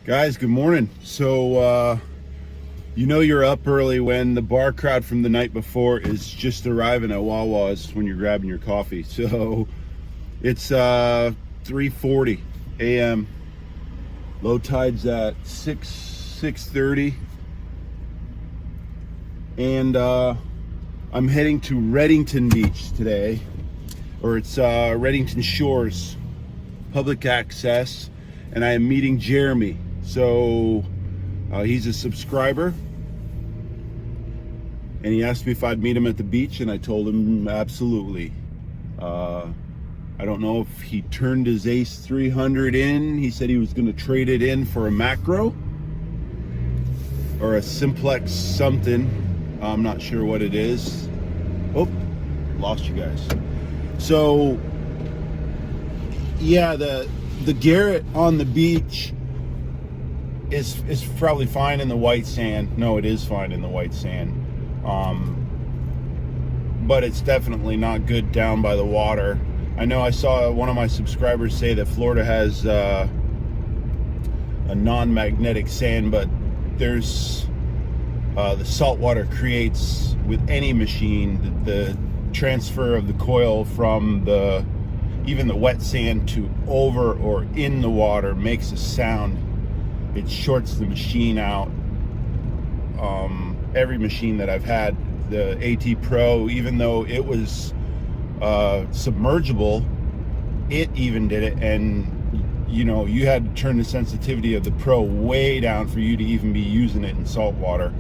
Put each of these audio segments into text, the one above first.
Guys, good morning. So, you know you're up early when the bar crowd from the night before is just arriving at Wawa's when you're grabbing your coffee. So, it's 3:40 a.m. Low tide's at 6:30, and I'm heading to Redington Beach today, or it's Redington Shores, public access, and I am meeting Jeremy. So he's a subscriber, and he asked me if I'd meet him at the beach, and I told him absolutely. I don't know if he turned his Ace 300 in. He said he was going to trade it in for a macro or a simplex something. I'm not sure what it is. Oh, lost you guys. So yeah, the Garrett on the beach is probably fine in the white sand. No, it is fine in the white sand. But it's definitely not good down by the water. I know I saw one of my subscribers say that Florida has a non-magnetic sand, but there's the salt water creates with any machine the transfer of the coil from even the wet sand to over or in the water makes a sound. It shorts the machine out. Every machine that I've had, the AT Pro, even though it was submergible, it even did it, and you had to turn the sensitivity of the Pro way down for you to even be using it in salt water.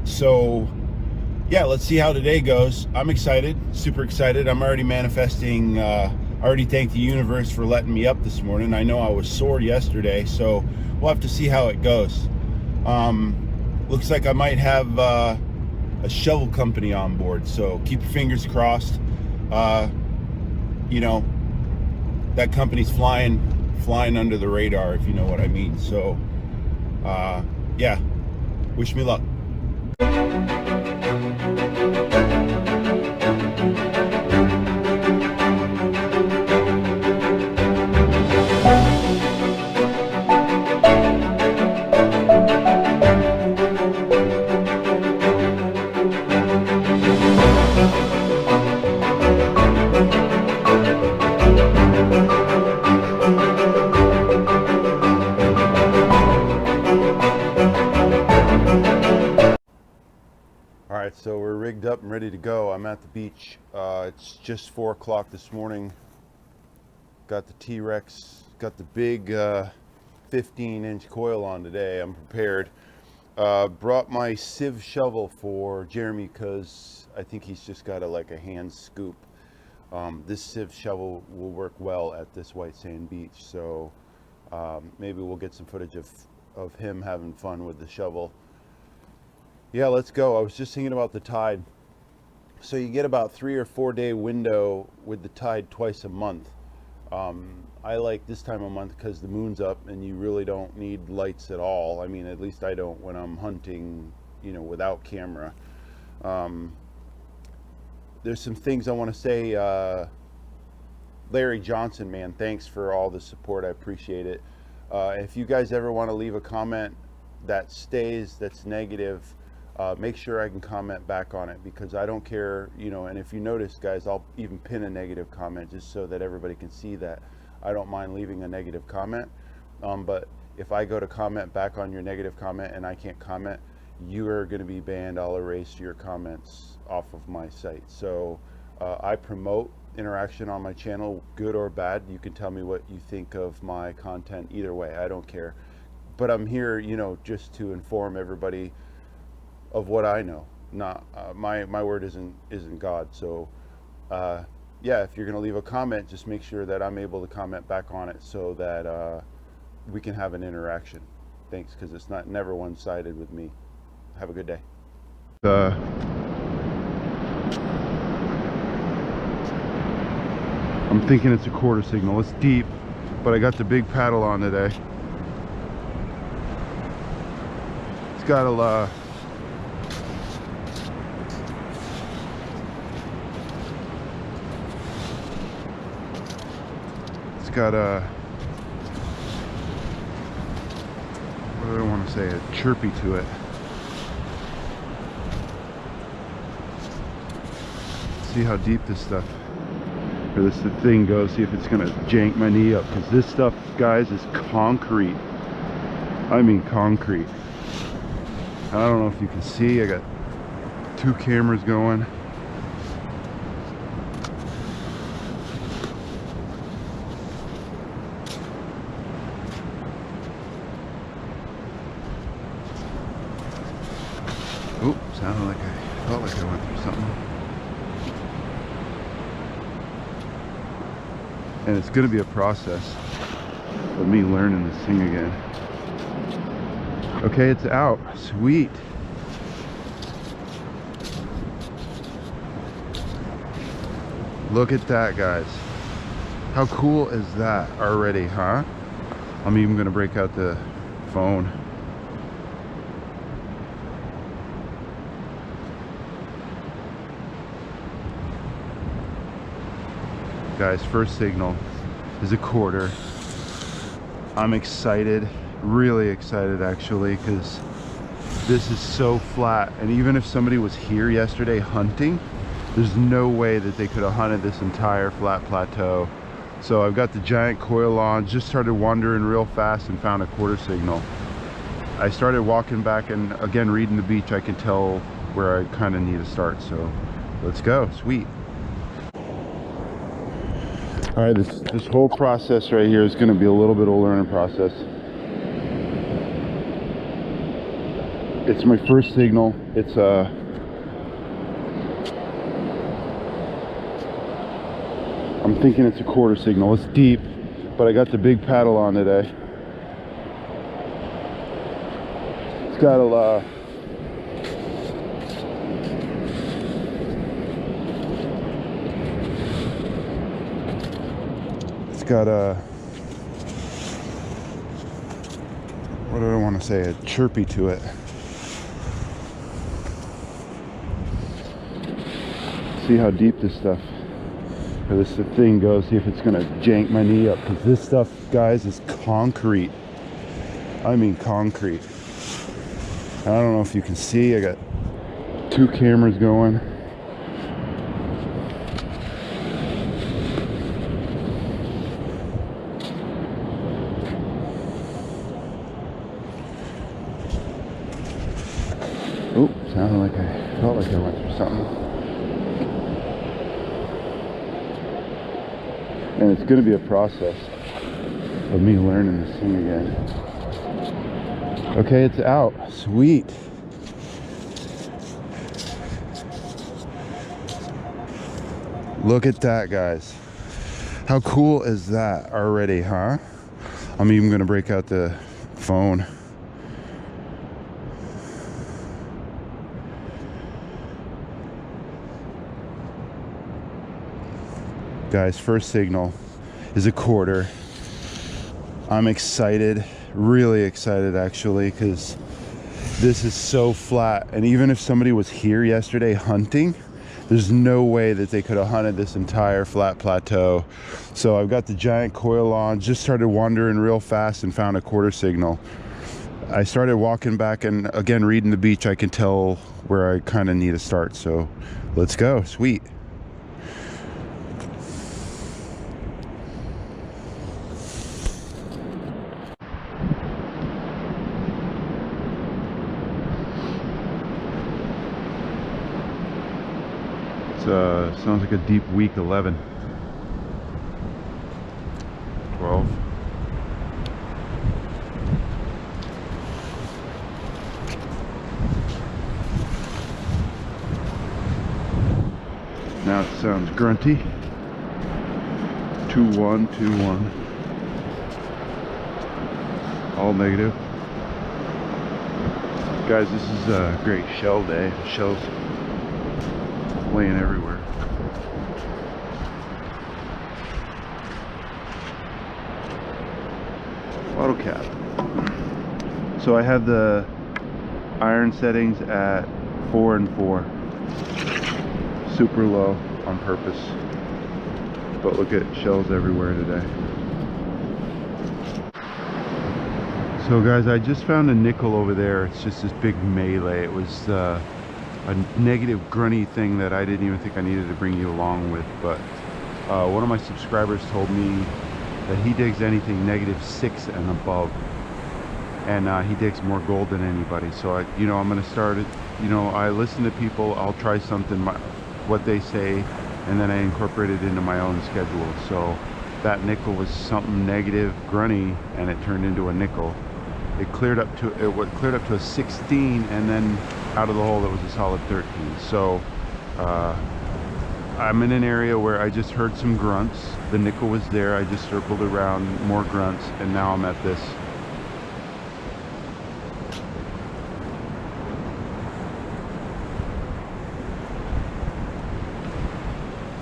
So yeah, let's see how today goes. I'm excited, super excited. I'm already manifesting. I already thanked the universe for letting me up this morning. I know I was sore yesterday, so we'll have to see how it goes. Looks like I might have a shovel company on board, so keep your fingers crossed. That company's flying under the radar, if you know what I mean. So yeah, wish me luck. All right, so we're rigged up and ready to go. I'm at the beach. It's just 4 o'clock this morning. Got the T-Rex, got the big 15-inch coil on today. I'm prepared. Brought my sieve shovel for Jeremy because I think he's just got a hand scoop. This sieve shovel will work well at this white sand beach, so maybe we'll get some footage of him having fun with the shovel. Yeah, let's go. I was just thinking about the tide. So you get about 3 or 4 day window with the tide twice a month. I like this time of month because the moon's up and you really don't need lights at all. I mean, at least I don't when I'm hunting, without camera. There's some things I want to say. Larry Johnson, man, thanks for all the support. I appreciate it. If you guys ever want to leave a comment that's negative, make sure I can comment back on it, because I don't care, and if you notice, guys, I'll even pin a negative comment just so that everybody can see that I don't mind leaving a negative comment. But if I go to comment back on your negative comment and I can't comment, you are going to be banned. I'll erase your comments off of my site. So I promote interaction on my channel, good or bad. You can tell me what you think of my content either way. I don't care. But I'm here, just to inform everybody of what I know. Not my word isn't God. So yeah, if you're going to leave a comment, just make sure that I'm able to comment back on it so that we can have an interaction. Thanks, because it's never one-sided with me. Have a good day. I'm thinking it's a quarter signal. It's deep, but I got the big paddle on today. It's got a got a do I want to say, a chirpy to it. See how deep this stuff, or this thing goes, see if it's gonna jank my knee up, because this stuff, guys, is concrete. I mean concrete. I don't know if you can see, I got two cameras going. Oh, sounded like I felt like I went through something. And it's going to be a process of me learning this thing again. Okay, it's out. Sweet. Look at that, guys. How cool is that already, huh? I'm even going to break out the phone. Guys, first signal is a quarter. I'm excited, really excited actually, because this is so flat, and even if somebody was here yesterday hunting, there's no way that they could have hunted this entire flat plateau. So I've got the giant coil on, just started wandering real fast and found a quarter signal. I started walking back, and again, reading the beach, I can tell where I kind of need to start. So let's go. Sweet. All right, this whole process right here is going to be a little bit of a learning process. It's my first signal. It's I'm thinking it's a quarter signal. It's deep, but I got the big paddle on today. It's got a what do I want to say, a chirpy to it. See how deep this stuff, or this thing goes, see if it's gonna jank my knee up, because this stuff, guys, is concrete. I mean concrete. I don't know if you can see, I got two cameras going. Oh, sounded like I felt like I went through something. And it's going to be a process of me learning this thing again. Okay, it's out. Sweet. Look at that, guys. How cool is that already, huh? I'm even going to break out the phone. Guys, first signal is a quarter. I'm excited, really excited actually, because this is so flat, and even if somebody was here yesterday hunting, there's no way that they could have hunted this entire flat plateau. So I've got the giant coil on, just started wandering real fast and found a quarter signal. I started walking back, and again, reading the beach, I can tell where I kind of need to start. So let's go. Sweet. Sounds like a deep week 11. 12. Now it sounds grunty. 2-1, 2-1. All negative. Guys, this is a great shell day. Shells laying everywhere. Auto cap. So I have the iron settings at 4 and 4. Super low on purpose. But look at shells everywhere today. So guys, I just found a nickel over there. It's just this big melee. It was a negative grunny thing that I didn't even think I needed to bring you along with, but one of my subscribers told me that he digs anything -6 and above, and he digs more gold than anybody. So I'm gonna start it. I listen to people. I'll try something, what they say, and then I incorporate it into my own schedule. So that nickel was something negative grunny, and it turned into a nickel. It cleared up to a 16, and then out of the hole it was a solid 13. So I'm in an area where I just heard some grunts. The nickel was there. I just circled around, more grunts, and now I'm at this.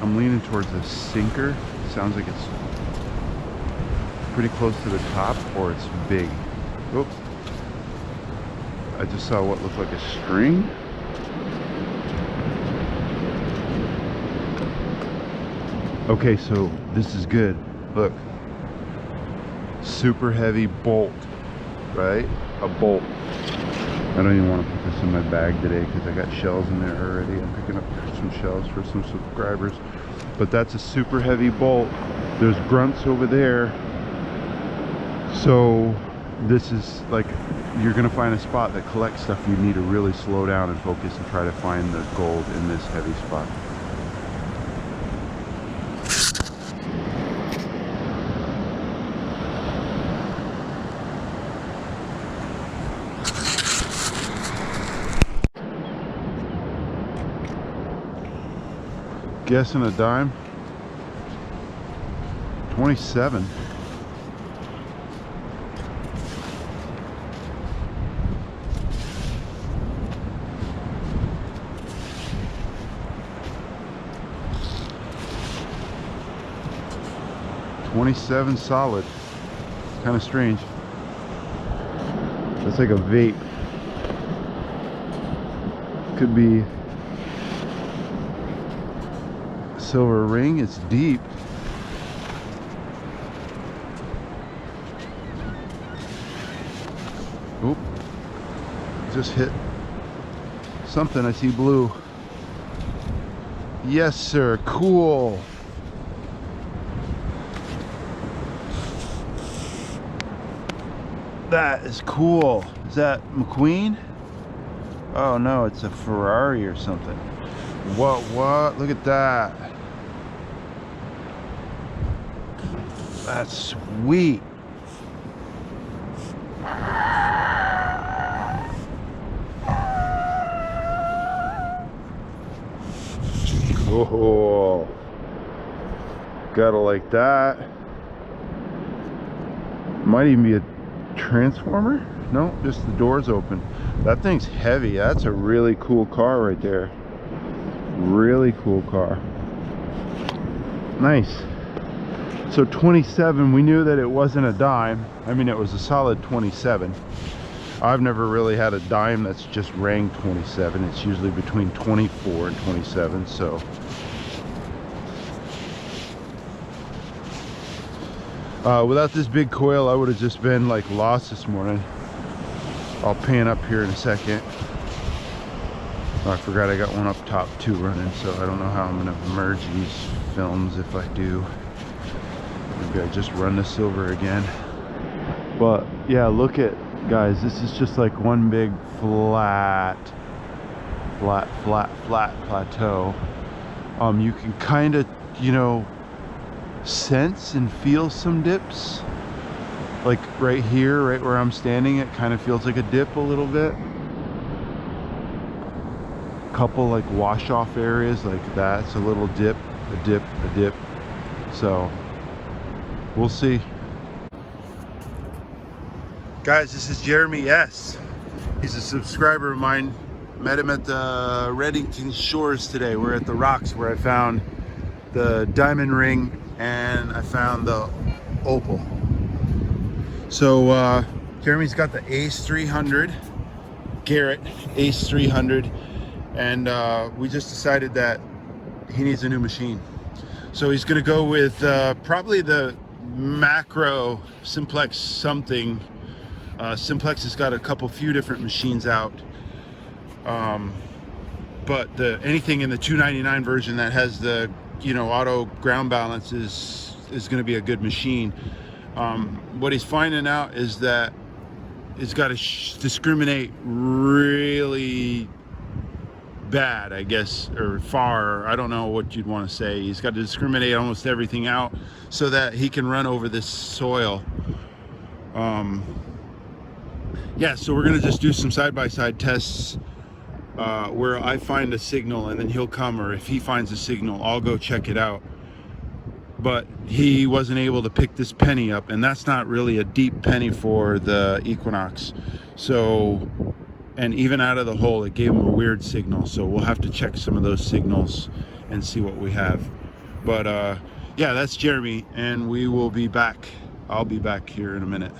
I'm leaning towards a sinker. It sounds like it's pretty close to the top, or it's big. Oops. I just saw what looked like a string. Okay, so this is good. Look. Super heavy bolt, right? A bolt. I don't even want to put this in my bag today because I got shells in there already. I'm picking up some shells for some subscribers. But that's a super heavy bolt. There's grunts over there. So this is like, you're gonna find a spot that collects stuff. You need to really slow down and focus and try to find the gold in this heavy spot. Guessing a dime. 27. $27 solid. Kind of strange. That's like a vape. Could be silver ring. It's deep. Oop. Just hit something. I see blue. Yes, sir. Cool. That is cool. Is that McQueen? Oh no, it's a Ferrari or something. What? Look at that. That's sweet. Cool. Gotta like that. Might even be a transformer. No, just the doors open. That thing's heavy. That's a really cool car right there. Really cool car. Nice. So 27, we knew that it wasn't a dime. I mean, it was a solid 27. I've never really had a dime that's just rang 27. It's usually between 24 and 27. So without this big coil, I would have just been like lost this morning. I'll pan up here in a second. Oh, I forgot I got one up top too running, so I don't know how I'm gonna merge these films if I do. Maybe I just run the silver again. But yeah, look at, guys, this is just like one big flat plateau. You can kind of, sense and feel some dips. Like right here, right where I'm standing, it kind of feels like a dip a little bit. Couple like wash off areas like that. It's a little dip, a dip, a dip. So we'll see. Guys, this is Jeremy S. He's a subscriber of mine. Met him at the Reddington Shores today. We're at the rocks where I found the diamond ring and I found the opal. So Jeremy's got the Ace 300, Garrett Ace 300, and we just decided that he needs a new machine. So he's gonna go with probably the Macro Simplex something. Simplex has got a few different machines out, but anything in the 299 version that has the auto ground balance is going to be a good machine. What he's finding out is that it's got to discriminate really bad, I guess, or far. I don't know what you'd want to say. He's got to discriminate almost everything out so that he can run over this soil. Yeah, so we're gonna just do some side-by-side tests where I find a signal and then he'll come, or if he finds a signal, I'll go check it out. But he wasn't able to pick this penny up, and that's not really a deep penny for the Equinox. So, and even out of the hole, it gave him a weird signal. So we'll have to check some of those signals and see what we have. But yeah, that's Jeremy, and we will be back. I'll be back here in a minute.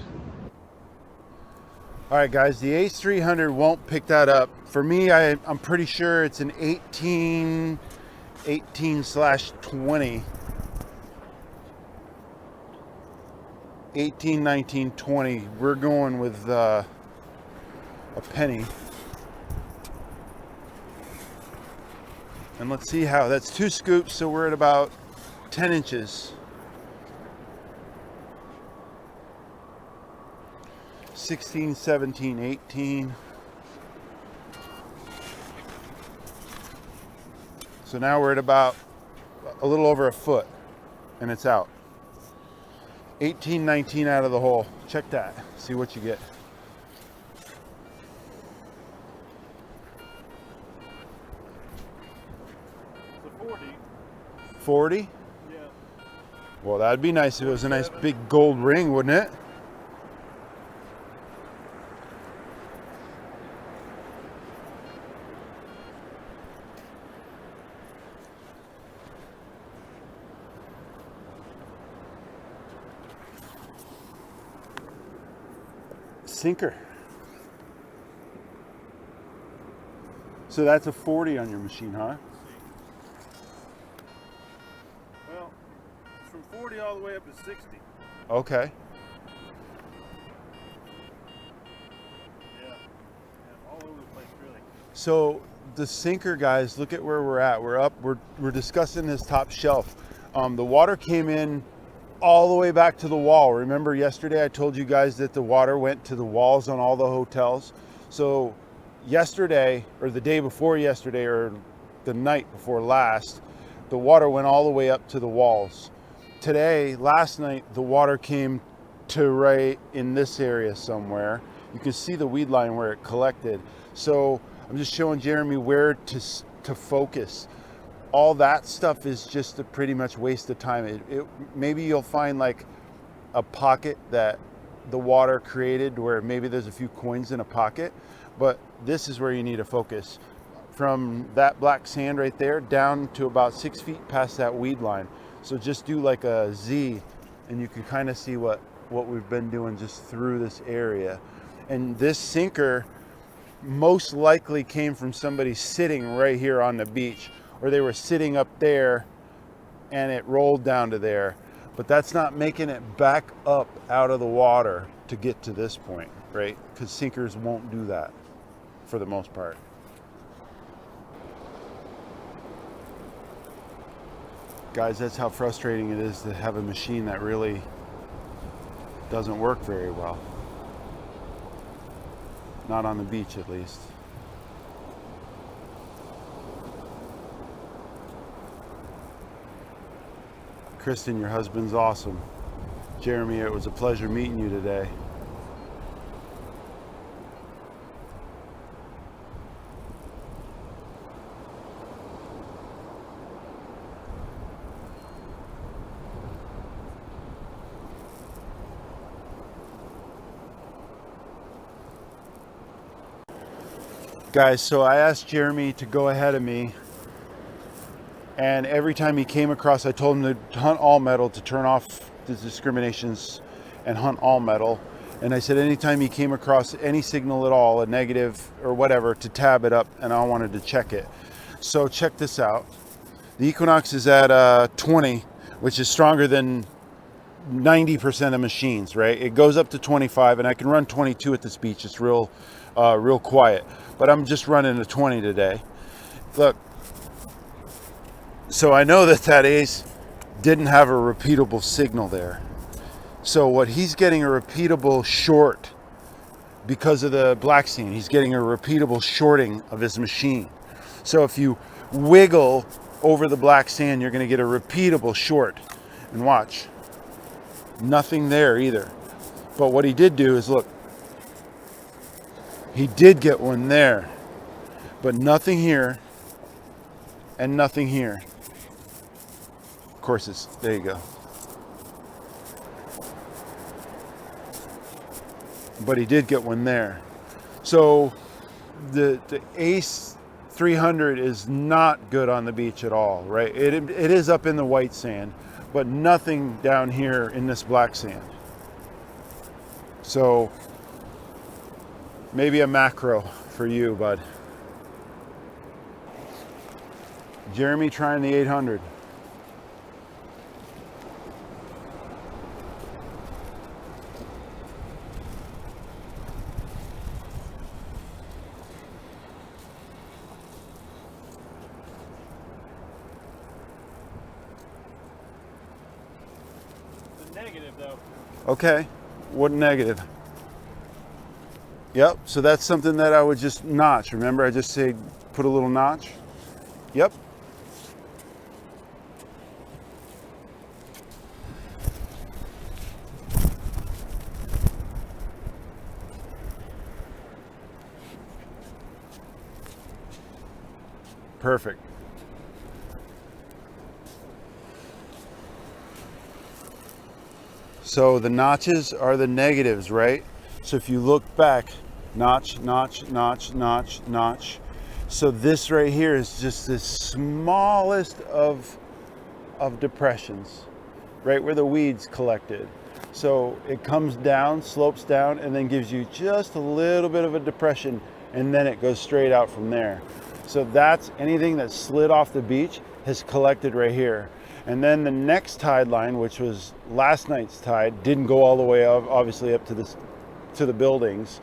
All right, guys, the Ace 300 won't pick that up. For me, I'm pretty sure it's an 18/20. 18, 19, 20. We're going with a penny. And let's see how, that's 2 scoops, so we're at about 10 inches. 16, 17, 18. So now we're at about a little over a foot and it's out. 18, 19 out of the hole. Check that, see what you get. It's a 40. 40? Yeah. Well, that'd be nice if it was a nice big gold ring, wouldn't it? Sinker. So that's a 40 on your machine, huh? Well, it's from 40 all the way up to 60. Okay. Yeah, all over the place, really. So the sinker, guys, look at where we're at. We're discussing this top shelf. The water came in all the way back to the wall. Remember yesterday I told you guys that the water went to the walls on all the hotels? So yesterday, or the day before yesterday, or the night before last, the water went all the way up to the walls. Today, last night, the water came to right in this area somewhere. You can see the weed line where it collected. So I'm just showing Jeremy where to focus. All that stuff is just a pretty much waste of time. Maybe you'll find like a pocket that the water created where maybe there's a few coins in a pocket, but this is where you need to focus. From that black sand right there down to about 6 feet past that weed line. So just do like a Z and you can kind of see what we've been doing just through this area. And this sinker most likely came from somebody sitting right here on the beach, or they were sitting up there and it rolled down to there. But that's not making it back up out of the water to get to this point, right? Because sinkers won't do that for the most part. Guys, that's how frustrating it is to have a machine that really doesn't work very well. Not on the beach, at least. Kristen, your husband's awesome. Jeremy, it was a pleasure meeting you today. Guys, so I asked Jeremy to go ahead of me, and every time he came across, I told him to hunt all metal, to turn off the discriminations and hunt all metal. And I said anytime he came across any signal at all, a negative or whatever, to tab it up, and I wanted to check it. So check this out. The Equinox is at 20, which is stronger than 90% of machines, right? It goes up to 25, and I can run 22 at this beach. It's real quiet, but I'm just running a 20 today. Look, so I know that Ace didn't have a repeatable signal there. So what he's getting a repeatable short because of the black sand. He's getting a repeatable shorting of his machine. So if you wiggle over the black sand, you're going to get a repeatable short. And watch, nothing there either. But what he did do is, look, he did get one there, but nothing here and nothing here. Of course, there you go. But he did get one there. So the Ace 300 is not good on the beach at all, right? It is up in the white sand, but nothing down here in this black sand. So maybe a macro for you, bud. Jeremy trying the 800. Negative though. Okay, what negative? Yep, so that's something that I would just notch. Remember, I just say put a little notch? Yep. Perfect. So the notches are the negatives, right? So if you look back, notch, notch, notch, notch, notch. So this right here is just the smallest of depressions, right where the weeds collected. So it comes down, slopes down, and then gives you just a little bit of a depression, and then it goes straight out from there. So that's anything that slid off the beach has collected right here. And then the next tide line, which was last night's tide, didn't go all the way up, obviously up to the buildings.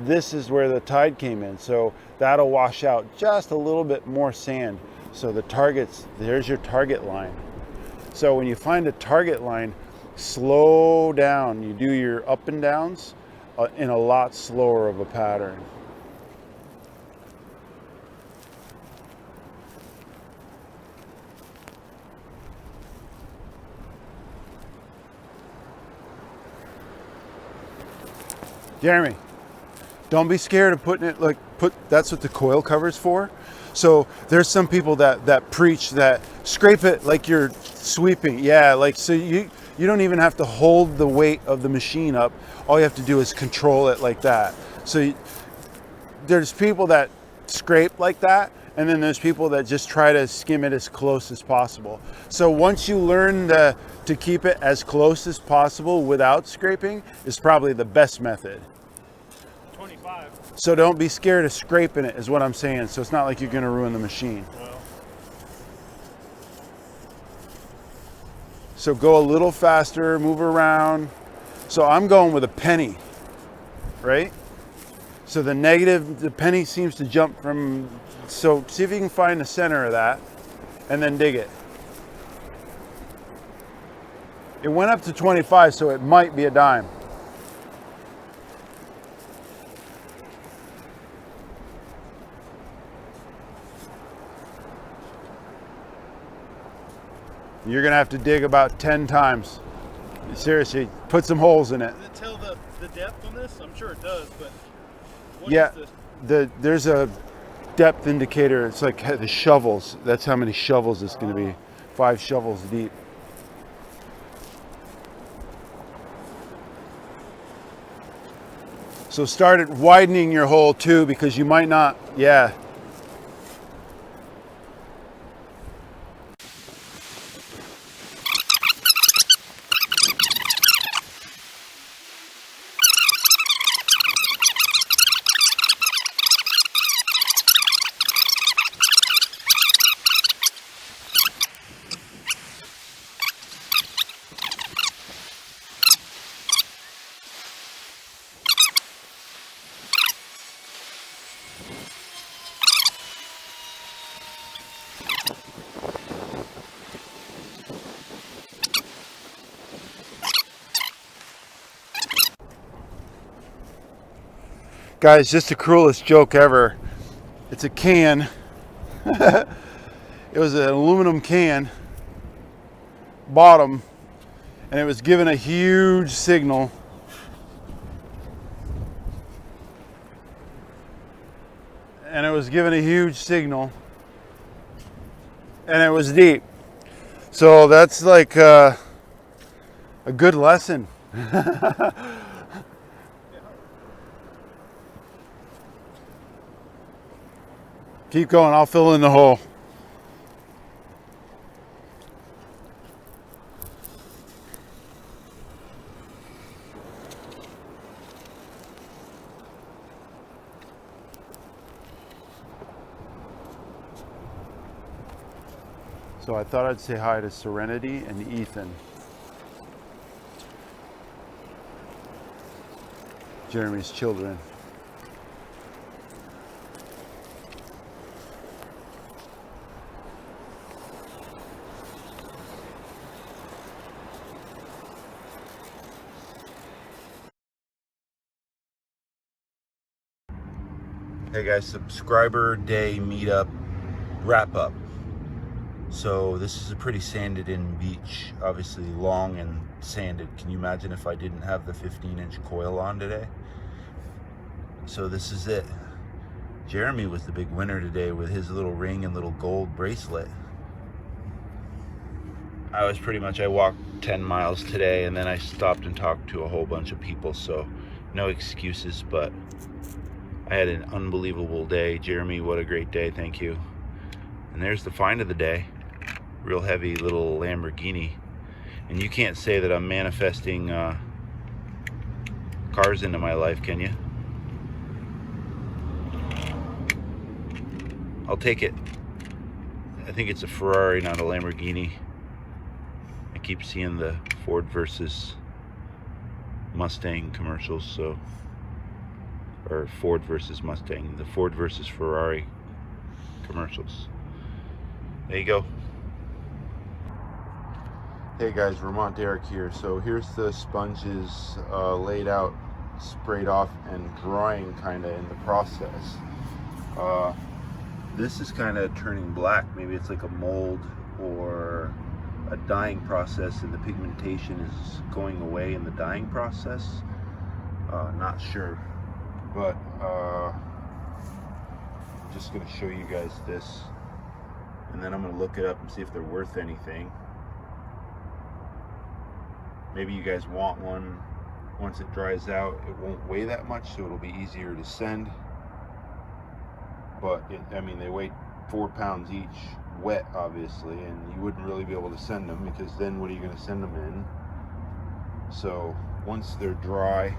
This is where the tide came in. So that'll wash out just a little bit more sand. So the targets, there's your target line. So when you find a target line, slow down. You do your up and downs in a lot slower of a pattern. Jeremy, don't be scared of putting it that's what the coil cover's for. So there's some people that preach that scrape it like you're sweeping. Yeah, like so you don't even have to hold the weight of the machine up. All you have to do is control it like that. So there's people that scrape like that, and then there's people that just try to skim it as close as possible. So once you learn to keep it as close as possible without scraping is probably the best method. 25. So don't be scared of scraping it is what I'm saying. So it's not like you're going to ruin the machine. Well. So go a little faster, move around. So I'm going with a penny, right? So the penny seems to jump from, so see if you can find the center of that and then dig it. It went up to 25, so it might be a dime. You're gonna have to dig about 10 times. Seriously, put some holes in it. Does it tell the depth on this? I'm sure it does, but what Yeah, is this? there's a depth indicator. It's like the shovels. That's how many shovels it's gonna be. 5 shovels deep. So start widening your hole too, because you might not, yeah. Guys, just the cruelest joke ever. It's a can. It was an aluminum can, bottom, and it was given a huge signal. And it was given a huge signal. And it was deep. So that's like a good lesson. Keep going, I'll fill in the hole. So I thought I'd say hi to Serenity and Ethan. Jeremy's children. Hey guys, subscriber day meetup wrap up. So this is a pretty sanded in beach, obviously long and sanded. Can you imagine if I didn't have the 15-inch coil on today? So this is it. Jeremy was the big winner today with his little ring and little gold bracelet. I walked 10 miles today and then I stopped and talked to a whole bunch of people, so no excuses, but I had an unbelievable day. Jeremy, what a great day, thank you. And there's the find of the day. Real heavy little Lamborghini. And you can't say that I'm manifesting cars into my life, can you? I'll take it. I think it's a Ferrari, not a Lamborghini. I keep seeing the Ford versus Mustang commercials, so, or Ford versus Mustang, the Ford versus Ferrari commercials. There you go. Hey guys, Vermont Derek here. So here's the sponges laid out, sprayed off, and drying kind of in the process. This is kind of turning black. Maybe it's like a mold or a dyeing process, and the pigmentation is going away in the dyeing process. Not sure, but just going to show you guys this, and then I'm going to look it up and see if they're worth anything. Maybe you guys want one. Once it dries out, it won't weigh that much, so it'll be easier to send. But I mean, they weigh 4 pounds each, wet obviously, and you wouldn't really be able to send them, because then what are you going to send them in? So once they're dry,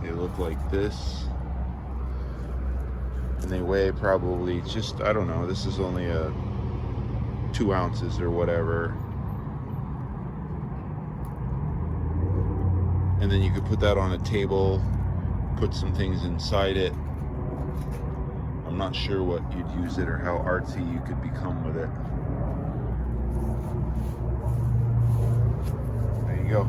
they look like this, and they weigh probably just, I don't know, this is only 2 ounces or whatever. And then you could put that on a table, put some things inside it. I'm not sure what you'd use it or how artsy you could become with it. There you go.